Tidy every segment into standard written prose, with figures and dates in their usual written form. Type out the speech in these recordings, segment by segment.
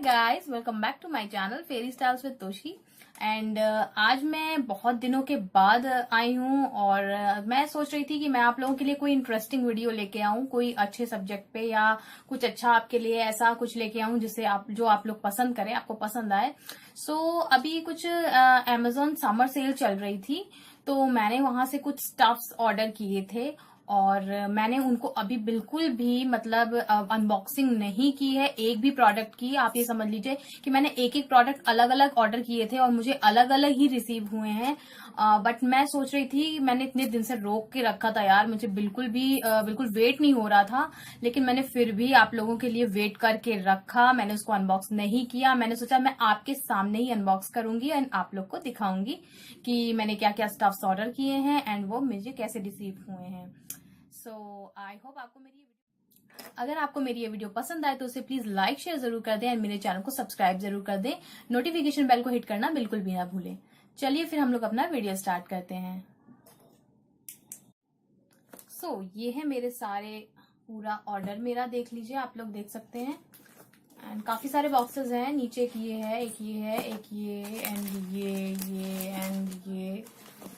Guys, welcome back to my channel fairy styles with Toshi. And आज मैं बहुत दिनों के बाद आई हूँ और मैं सोच रही थी कि मैं आप लोगों के लिए कोई इंटरेस्टिंग वीडियो लेके आऊँ, कोई अच्छे सब्जेक्ट पे या कुछ अच्छा आपके लिए ऐसा कुछ लेके आऊँ जिससे आप लोग पसंद करें, आपको पसंद आए। अभी कुछ अमेजोन समर सेल चल रही थी, तो मैंने वहां से कुछ स्टफ्स ऑर्डर किए थे और मैंने उनको अभी बिल्कुल भी मतलब अनबॉक्सिंग नहीं की है, एक भी प्रोडक्ट की। आप ये समझ लीजिए कि मैंने एक एक प्रोडक्ट अलग अलग ऑर्डर किए थे और मुझे अलग अलग ही रिसीव हुए हैं। बट मैं सोच रही थी, मैंने इतने दिन से रोक के रखा था यार, मुझे बिल्कुल वेट नहीं हो रहा था, लेकिन मैंने फिर भी आप लोगों के लिए वेट करके रखा। मैंने उसको अनबॉक्स नहीं किया। मैंने सोचा मैं आपके सामने ही अनबॉक्स करूंगी एंड आप लोग को दिखाऊंगी कि मैंने क्या क्या स्टफ्स ऑर्डर किए हैं एंड वो मुझे कैसे रिसीव हुए हैं। आई होप अगर आपको मेरी ये वीडियो पसंद आए तो उसे प्लीज लाइक शेयर जरूर कर दें और मेरे चैनल को सब्सक्राइब जरूर कर दें। नोटिफिकेशन बेल को हिट करना बिल्कुल भी ना भूलें। चलिए फिर हम लोग अपना वीडियो स्टार्ट करते हैं। ये है मेरे सारे पूरा ऑर्डर मेरा, देख लीजिए, आप लोग देख सकते हैं। एंड काफी सारे बॉक्सेस हैं, नीचे एक ये है, एक ये है, एक ये एंड ये एंड ये।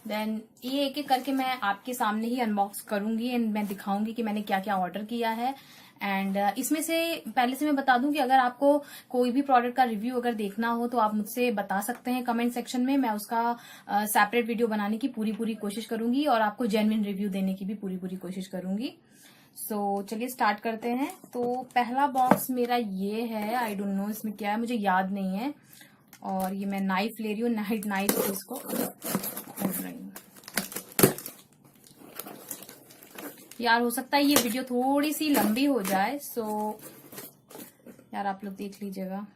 देन ये एक एक करके मैं आपके सामने ही अनबॉक्स करूंगी एंड मैं दिखाऊंगी कि मैंने क्या क्या ऑर्डर किया है। एंड इसमें से पहले से मैं बता दूं कि अगर आपको कोई भी प्रोडक्ट का रिव्यू अगर देखना हो तो आप मुझसे बता सकते हैं कमेंट सेक्शन में। मैं उसका सेपरेट वीडियो बनाने की पूरी कोशिश करूंगी और आपको जेन्युइन रिव्यू देने की भी पूरी कोशिश करूंगी। चलिए स्टार्ट करते हैं। तो पहला बॉक्स मेरा ये है, आई डोंट नो इसमें क्या है, मुझे याद नहीं है। और ये मैं नाइफ ले रही हूँ, नाइफ से इसको खोल रही हूँ। यार हो सकता है ये वीडियो थोड़ी सी लंबी हो जाए, यार आप लोग देख लीजिएगा।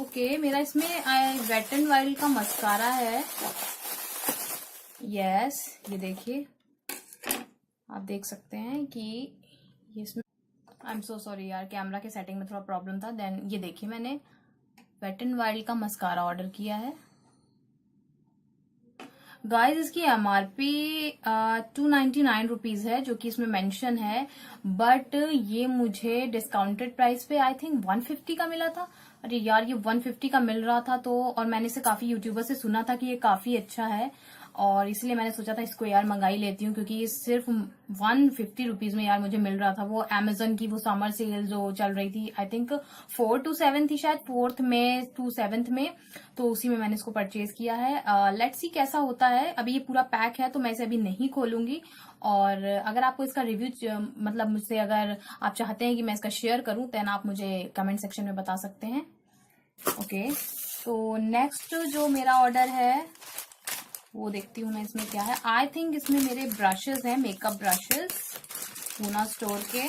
ओके, मेरा इसमें वेट एंड वाइल्ड का मस्कारा है। यस, ये देखिए, आप देख सकते हैं कि ये इसमें, आई एम सो सॉरी यार, कैमरा के सेटिंग में थोड़ा प्रॉब्लम था। देन ये देखिए, मैंने वेट एंड वाइल्ड का मस्कारा ऑर्डर किया है। गाइस इसकी एमआरपी 299 रुपीज है, जो कि इसमें मेंशन है, बट ये मुझे डिस्काउंटेड प्राइस पे आई थिंक 150 का मिला था। अरे यार, ये 150 का मिल रहा था तो, और मैंने इसे काफी यूट्यूबर से सुना था कि ये काफी अच्छा है और इसलिए मैंने सोचा था इसको यार मंगा ही लेती हूँ, क्योंकि ये सिर्फ 150 रुपीज में यार मुझे मिल रहा था। वो अमेजन की वो समर सेल जो चल रही थी, आई थिंक 4 to 7 थी शायद, 4th में to 7th में, तो उसी में मैंने इसको परचेज किया है। लेट्स सी कैसा होता है। अभी ये पूरा पैक है तो मैं इसे अभी नहीं खोलूंगी। और अगर आपको इसका रिव्यू मतलब मुझसे अगर आप चाहते हैं कि मैं इसका शेयर करूं, देन आप मुझे कमेंट सेक्शन में बता सकते हैं। ओके, तो नेक्स्ट जो मेरा ऑर्डर है वो देखती हूँ मैं इसमें क्या है। आई थिंक इसमें मेरे ब्रशेस हैं, मेकअप ब्रशेस, पूना स्टोर के।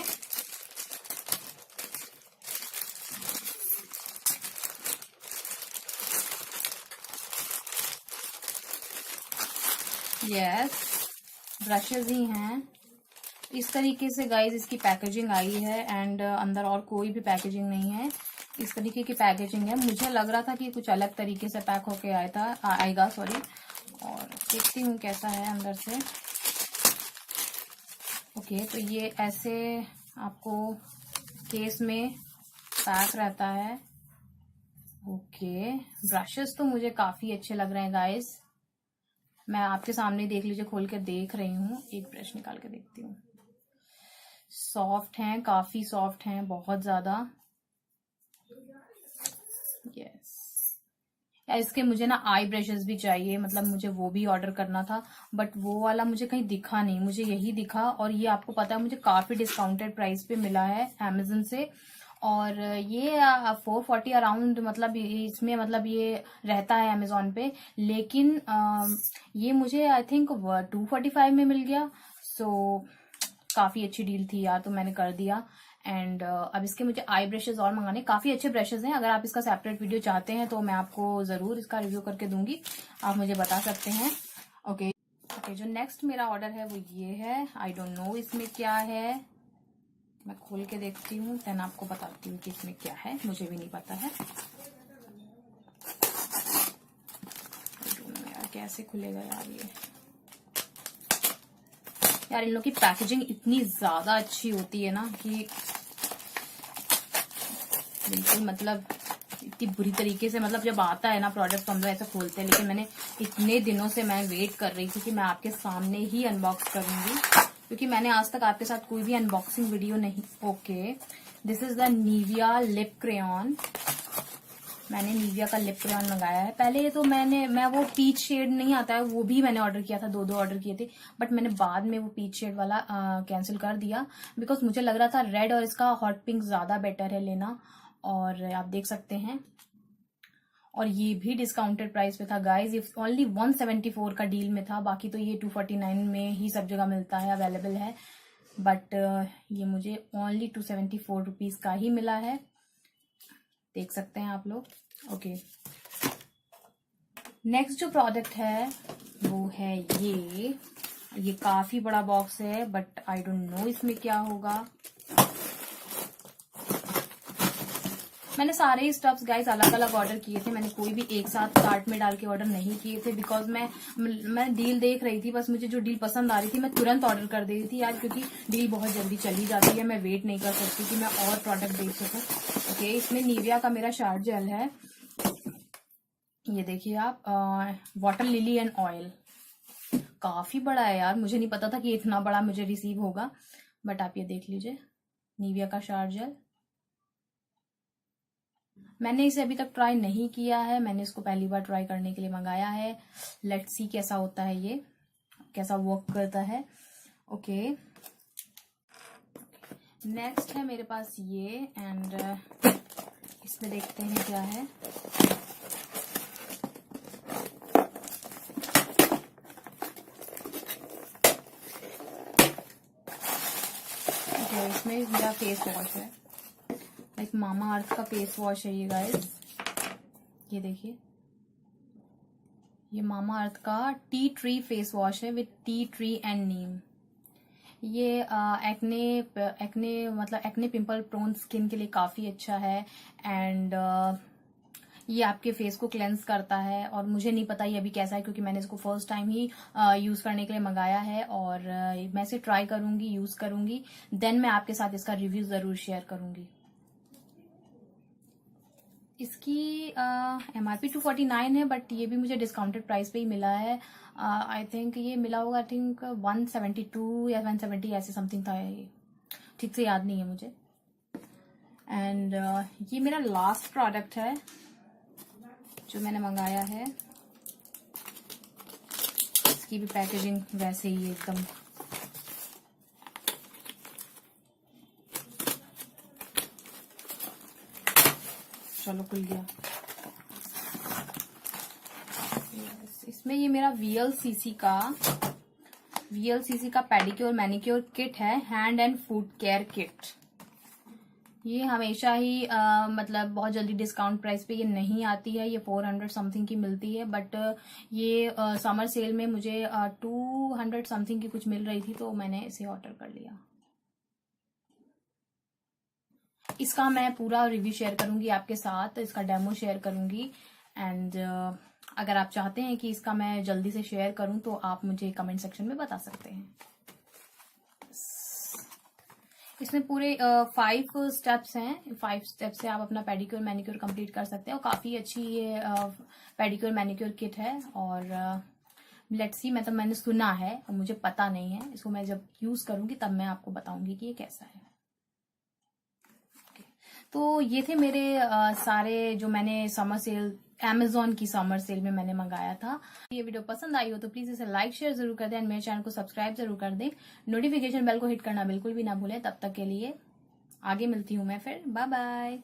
यस, ब्रशेस ही हैं। इस तरीके से गाइज इसकी पैकेजिंग आई है एंड अंदर और कोई भी पैकेजिंग नहीं है, इस तरीके की पैकेजिंग है। मुझे लग रहा था कि कुछ अलग तरीके से पैक होके आएगा सॉरी। और देखती हूँ कैसा है अंदर से। ओके, तो ये ऐसे आपको केस में पैक रहता है। ओके, ब्रशेस तो मुझे काफी अच्छे लग रहे हैं गाइस। मैं आपके सामने देख लीजिए, खोल के देख रही हूँ, एक ब्रश निकाल के देखती हूँ। सॉफ्ट हैं, काफी सॉफ्ट हैं, बहुत ज्यादा। यस, इसके मुझे ना आई ब्रशेस भी चाहिए, मतलब मुझे वो भी ऑर्डर करना था, बट वो वाला मुझे कहीं दिखा नहीं, मुझे यही दिखा। और ये आपको पता है मुझे काफी डिस्काउंटेड प्राइस पे मिला है अमेजन से। और ये 440 अराउंड, मतलब इसमें मतलब ये रहता है अमेजोन पे, लेकिन ये मुझे आई थिंक 245 में मिल गया। काफी अच्छी डील थी यार, तो मैंने कर दिया। एंड अब इसके मुझे आई ब्रशेस और मंगाने, काफी अच्छे ब्रशेस हैं। अगर आप इसका सेपरेट वीडियो चाहते हैं तो मैं आपको जरूर इसका रिव्यू करके दूंगी, आप मुझे बता सकते हैं। ओके, जो नेक्स्ट मेरा ऑर्डर है वो ये है। आई डोंट नो इसमें क्या है, मैं खोल के देखती हूँ, देन आपको बताती हूँ कि इसमें क्या है, मुझे भी नहीं पता है। यार कैसे खुलेगा यार ये। यार इन लोग की पैकेजिंग इतनी ज्यादा अच्छी होती है ना कि बिल्कुल मतलब इतनी बुरी तरीके से, मतलब जब आता है ना प्रोडक्ट तो हम लोग ऐसा खोलते हैं, लेकिन मैंने इतने दिनों से मैं वेट कर रही थी कि मैं आपके सामने ही अनबॉक्स करूंगी, क्योंकि मैंने आज तक आपके साथ कोई भी अनबॉक्सिंग वीडियो नहीं। Okay, this is the Nivea lip crayon. मैंने निविया का लिप क्रेयॉन मंगाया है। पहले तो मैं वो पीच शेड नहीं आता है वो भी मैंने ऑर्डर किया था, दो ऑर्डर किए थे, बट मैंने बाद में वो पीच शेड वाला कैंसिल कर दिया, बिकॉज मुझे लग रहा था रेड और इसका हॉट पिंक ज्यादा बेटर है लेना। और आप देख सकते हैं, और ये भी डिस्काउंटेड प्राइस पे था गाइज, ये ओनली 174 का डील में था, बाकी तो ये 249 में ही सब जगह मिलता है, अवेलेबल है, बट ये मुझे ओनली 274 रुपीज का ही मिला है, देख सकते हैं आप लोग। ओके, नेक्स्ट जो प्रोडक्ट है वो है ये काफी बड़ा बॉक्स है, बट आई डोंट नो इसमें क्या होगा। मैंने सारे ही स्टफ्स गाइस अलग अलग ऑर्डर किए थे, मैंने कोई भी एक साथ कार्ट में डाल के ऑर्डर नहीं किए थे, बिकॉज मैं डील देख रही थी, बस मुझे जो डील पसंद आ रही थी मैं तुरंत ऑर्डर कर दे रही थी यार, क्योंकि डील बहुत जल्दी चली जाती है, मैं वेट नहीं कर सकती कि मैं और प्रोडक्ट देख सकूं। ओके, इसमें निविया का मेरा शावर जेल है, ये देखिए आप, वाटर लिली एंड ऑयल, काफी बड़ा है यार, मुझे नहीं पता था कि इतना बड़ा मुझे रिसीव होगा, बट आप ये देख लीजिए, निविया का शावर जेल। मैंने इसे अभी तक ट्राई नहीं किया है, मैंने इसको पहली बार ट्राई करने के लिए मंगाया है, लेट्स सी कैसा होता है, ये कैसा वर्क करता है। ओके, नेक्स्ट है मेरे पास ये, एंड इसमें देखते हैं क्या है। ओके, इसमें मेरा फेस वॉश है, लाइक मामा अर्थ का फेस वॉश है ये गाइस, ये देखिए, ये मामा अर्थ का टी ट्री फेस वॉश है विथ टी ट्री एंड नीम। ये एक्ने मतलब एक्ने पिंपल प्रोन स्किन के लिए काफी अच्छा है, एंड ये आपके फेस को क्लेंस करता है, और मुझे नहीं पता ये अभी कैसा है, क्योंकि मैंने इसको फर्स्ट टाइम ही यूज करने के लिए मंगाया है, और मैं इसे ट्राई करूंगी, यूज करूंगी, देन मैं आपके साथ इसका रिव्यू जरूर शेयर करूंगी। इसकी MRP 249 है, बट ये भी मुझे डिस्काउंटेड प्राइस पे ही मिला है, आई थिंक ये मिला होगा, आई थिंक 172 या 170 ऐसे समथिंग था, ये ठीक से याद नहीं है मुझे। एंड ये मेरा लास्ट प्रोडक्ट है जो मैंने मंगाया है, इसकी भी पैकेजिंग वैसे ही एकदम, चलो खुल गया। इसमें ये मेरा VLCC का पेडिक्योर मैनिक्योर किट है, hand and food care kit. ये हमेशा ही मतलब बहुत जल्दी डिस्काउंट प्राइस पे ये नहीं आती है, ये 400 समथिंग की मिलती है, बट ये समर सेल में मुझे 200 समथिंग की कुछ मिल रही थी, तो मैंने इसे ऑर्डर कर लिया। इसका मैं पूरा रिव्यू शेयर करूंगी आपके साथ, इसका डेमो शेयर करूंगी, एंड अगर आप चाहते हैं कि इसका मैं जल्दी से शेयर करूं तो आप मुझे कमेंट सेक्शन में बता सकते हैं। इसमें पूरे 5 स्टेप्स हैं, 5 स्टेप से आप अपना पेडिक्योर मैनिक्योर कंप्लीट कर सकते हैं, और काफी अच्छी ये पेडिक्योर मैनिक्योर किट है, और लेट्स सी, मतलब मैंने सुना है और मुझे पता नहीं है, इसको मैं जब यूज करूंगी तब मैं आपको बताऊंगी कि ये कैसा है। तो ये थे मेरे सारे जो मैंने समर सेल, Amazon की समर सेल में मैंने मंगाया था। ये वीडियो पसंद आई हो तो प्लीज इसे लाइक शेयर जरूर कर दें, एंड मेरे चैनल को सब्सक्राइब जरूर कर दें, नोटिफिकेशन बेल को हिट करना बिल्कुल भी ना भूलें। तब तक के लिए आगे मिलती हूँ मैं फिर, बाय बाय।